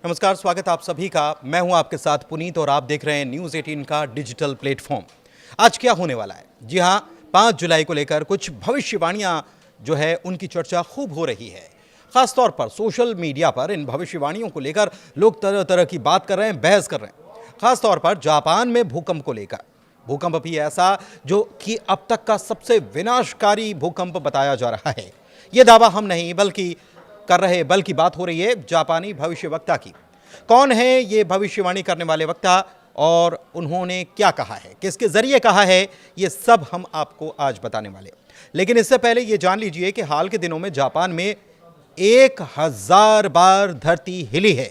नमस्कार, स्वागत आप सभी का। मैं हूं आपके साथ पुनीत और आप देख रहे हैं न्यूज़ 18 का डिजिटल प्लेटफॉर्म। आज क्या होने वाला है? जी हां, 5 जुलाई को लेकर कुछ भविष्यवाणियां जो है उनकी चर्चा खूब हो रही है। खासतौर पर सोशल मीडिया पर इन भविष्यवाणियों को लेकर लोग तरह तरह की बात कर रहे हैं, बहस कर रहे हैं। खासतौर पर जापान में भूकंप को लेकर, भूकंप भी ऐसा जो कि अब तक का सबसे विनाशकारी भूकंप बताया जा रहा है। ये दावा हम नहीं बल्कि बात हो रही है जापानी भविष्यवक्ता की। कौन है ये भविष्यवाणी करने वाले वक्ता और उन्होंने क्या कहा है, किसके जरिए कहा है, ये सब हम आपको आज बताने वाले। लेकिन इससे पहले ये जान लीजिए कि हाल के दिनों में जापान में 1000 बार धरती हिली है,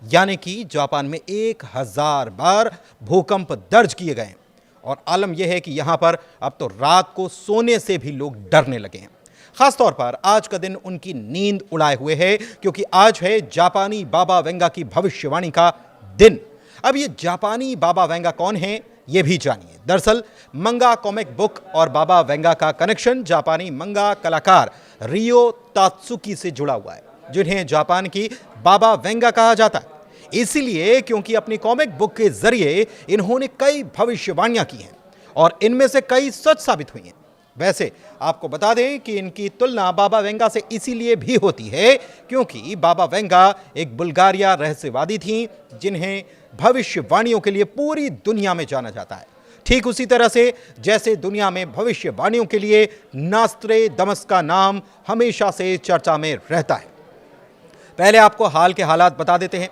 यानी कि जापान में 1000 बार भूकंप दर्ज किए गए। और आलम यह है कि यहां पर अब तो रात को सोने से भी लोग डरने लगे हैं। खासतौर पर आज का दिन उनकी नींद उड़ाए हुए है, क्योंकि आज है जापानी बाबा वेंगा की भविष्यवाणी का दिन। अब ये जापानी बाबा वेंगा कौन है, ये भी जानिए। दरअसल मंगा कॉमिक बुक और बाबा वेंगा का कनेक्शन जापानी मंगा कलाकार रियो तात्सुकी से जुड़ा हुआ है, जिन्हें जापान की बाबा वेंगा कहा जाता है। इसीलिए क्योंकि अपनी कॉमिक बुक के जरिए इन्होंने कई भविष्यवाणियां की हैं और इनमें से कई सच साबित हुई हैं। वैसे आपको बता दें कि इनकी तुलना बाबा वेंगा से इसीलिए भी होती है क्योंकि बाबा वेंगा एक बुल्गारिया रहस्यवादी थीं, जिन्हें भविष्यवाणियों के लिए पूरी दुनिया में जाना जाता है। ठीक उसी तरह से जैसे दुनिया में भविष्यवाणियों के लिए नास्त्रे दमस का नाम हमेशा से चर्चा में रहता है। पहले आपको हाल के हालात बता देते हैं।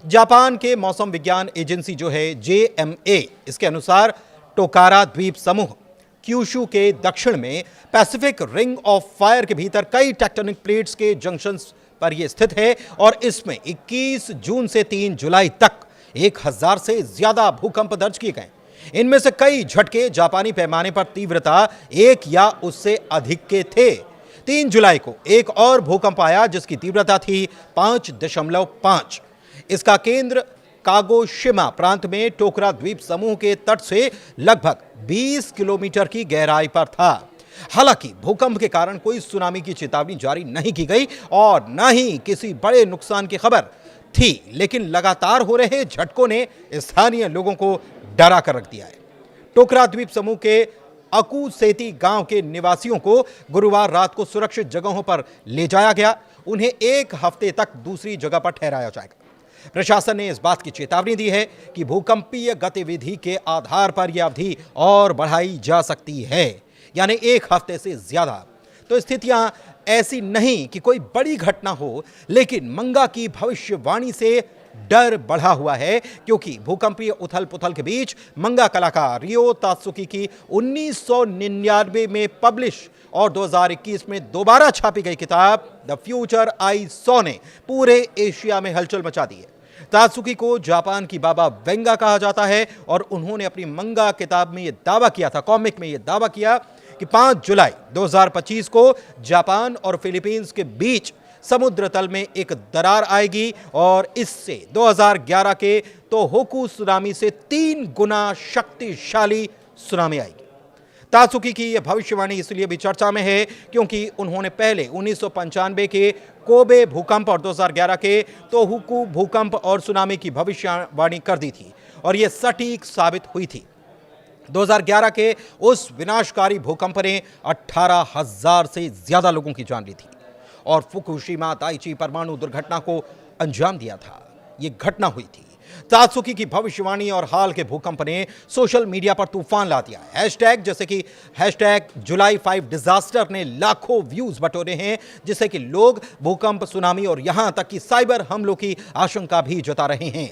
जापान के मौसम विज्ञान एजेंसी जो है JMA, इसके अनुसार टोकारा द्वीप समूह क्यूशू के दक्षिण में पैसिफिक रिंग ऑफ फायर के भीतर कई टेक्टोनिक प्लेट्स के जंक्शंस पर यह स्थित है और इसमें 21 जून से 3 जुलाई तक 1000 से ज्यादा भूकंप दर्ज किए गए। इनमें से कई झटके जापानी पैमाने पर तीव्रता 1 या उससे अधिक के थे। 3 जुलाई को एक और भूकंप आया जिसकी तीव्रता थी 5.5। इसका केंद्र कागोशिमा प्रांत में टोकरा द्वीप समूह के तट से लगभग 20 किलोमीटर की गहराई पर था। हालांकि भूकंप के कारण कोई सुनामी की चेतावनी जारी नहीं की गई और न ही किसी बड़े नुकसान की खबर थी, लेकिन लगातार हो रहे झटकों ने स्थानीय लोगों को डरा कर रख दिया है। टोकरा द्वीप समूह के अकुसेती गांव के निवासियों को गुरुवार रात को सुरक्षित जगहों पर ले जाया गया। उन्हें 1 हफ्ते तक दूसरी जगह पर ठहराया जाएगा। प्रशासन ने इस बात की चेतावनी दी है कि भूकंपीय गतिविधि के आधार पर यह अवधि और बढ़ाई जा सकती है, यानी 1 हफ्ते से ज्यादा। तो स्थितियां ऐसी नहीं कि कोई बड़ी घटना हो, लेकिन मंगा की भविष्यवाणी से डर बढ़ा हुआ है, क्योंकि भूकंपीय उथल पुथल के बीच मंगा कलाकार रियो तात्सुकी की 1999 में पब्लिश और 2021 में दोबारा छापी गई किताब द फ्यूचर आई सॉ ने पूरे एशिया में हलचल मचा दी है। तात्सुकी को जापान की बाबा वेंगा कहा जाता है और उन्होंने अपनी मंगा किताब में यह दावा किया था, कॉमिक में यह दावा किया कि 5 जुलाई 2025 को जापान और फिलीपींस के बीच समुद्र तल में एक दरार आएगी और इससे 2011 के तोहोकू सुनामी से 3 गुना शक्तिशाली सुनामी आएगी। तात्सुकी की यह भविष्यवाणी इसलिए भी चर्चा में है क्योंकि उन्होंने पहले 1995 के कोबे भूकंप और 2011 के तोहोकू भूकंप और सुनामी की भविष्यवाणी कर दी थी और यह सटीक साबित हुई थी। 2011 के उस विनाशकारी भूकंप ने 18,000 से ज्यादा लोगों की जान ली थी और फुकुशिमा दाइची परमाणु दुर्घटना को अंजाम दिया था। यह घटना हुई थी। तात्सुकी की भविष्यवाणी और हाल के भूकंप ने सोशल मीडिया पर तूफान ला दिया। हैशटैग जैसे कि हैशटैग जुलाई 5 डिजास्टर ने लाखों व्यूज बटोरे हैं, जिससे कि लोग भूकंप, सुनामी और यहां तक कि साइबर हमलों की आशंका भी जता रहे हैं।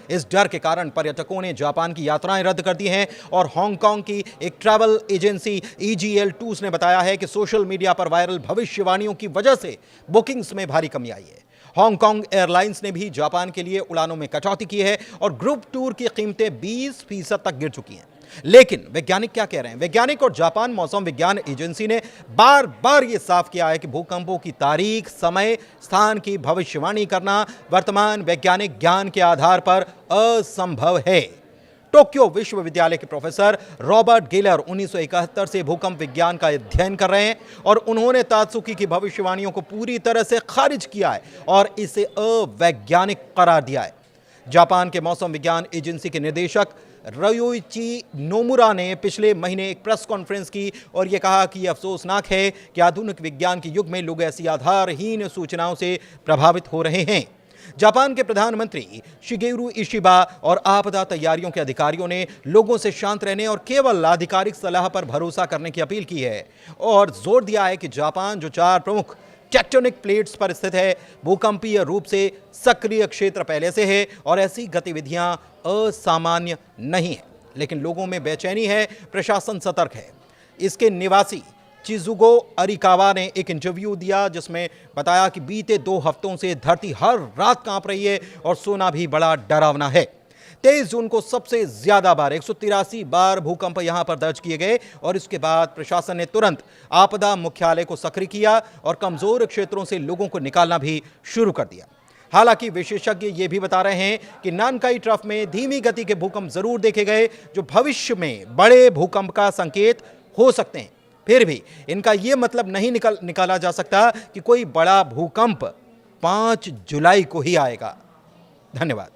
इस डर के कारण पर्यटकों ने जापान की यात्राएं रद्द कर दी हैं और हांगकांग की एक ट्रैवल एजेंसी EGL टूर्स ने बताया है कि सोशल मीडिया पर वायरल भविष्यवाणियों की वजह से बुकिंग्स में भारी कमी आई है। हांगकांग एयरलाइंस ने भी जापान के लिए उड़ानों में कटौती की है और ग्रुप टूर की कीमतें 20% तक गिर चुकी हैं। लेकिन वैज्ञानिक क्या कह रहे हैं? वैज्ञानिक और जापान मौसम विज्ञान एजेंसी ने बार बार यह साफ किया है कि भूकंपों की तारीख, समय, स्थान की भविष्यवाणी करना वर्तमान वैज्ञानिक ज्ञान के आधार पर असंभव है। टोक्यो विश्वविद्यालय के प्रोफेसर रॉबर्ट गेलर 1971 से भूकंप विज्ञान का अध्ययन कर रहे हैं और उन्होंने तात्सुकी की भविष्यवाणियों को पूरी तरह से खारिज किया है और इसे अवैज्ञानिक करार दिया है। जापान के मौसम विज्ञान एजेंसी के निदेशक रयोइची नोमुरा ने पिछले महीने एक प्रेस कॉन्फ्रेंस की और यह कहा कि यह अफसोसनाक है कि आधुनिक विज्ञान के युग में लोग ऐसी आधारहीन सूचनाओं से प्रभावित हो रहे हैं। जापान के प्रधानमंत्री शिगेरू इशिबा और आपदा तैयारियों के अधिकारियों ने लोगों से शांत रहने और केवल आधिकारिक सलाह पर भरोसा करने की अपील की है और जोर दिया है कि जापान जो 4 प्रमुख टेक्टोनिक प्लेट्स पर स्थित है, भूकंपीय रूप से सक्रिय क्षेत्र पहले से है और ऐसी गतिविधियां असामान्य नहीं है, लेकिन लोगों में बेचैनी है, प्रशासन सतर्क है। इसके निवासी चिजुगो अरिकावा ने एक इंटरव्यू दिया जिसमें बताया कि बीते 2 हफ्तों से धरती हर रात कांप रही है और सोना भी बड़ा डरावना है। 23 जून को सबसे ज्यादा बार 183 बार भूकंप यहां पर दर्ज किए गए और इसके बाद प्रशासन ने तुरंत आपदा मुख्यालय को सक्रिय किया और कमजोर क्षेत्रों से लोगों को निकालना भी शुरू कर दिया। हालांकि विशेषज्ञ ये भी बता रहे हैं कि नानकाई ट्रफ में धीमी गति के भूकंप जरूर देखे गए जो भविष्य में बड़े भूकंप का संकेत हो सकते हैं। फिर भी इनका यह मतलब नहीं निकाला जा सकता कि कोई बड़ा भूकंप 5 जुलाई को ही आएगा। धन्यवाद।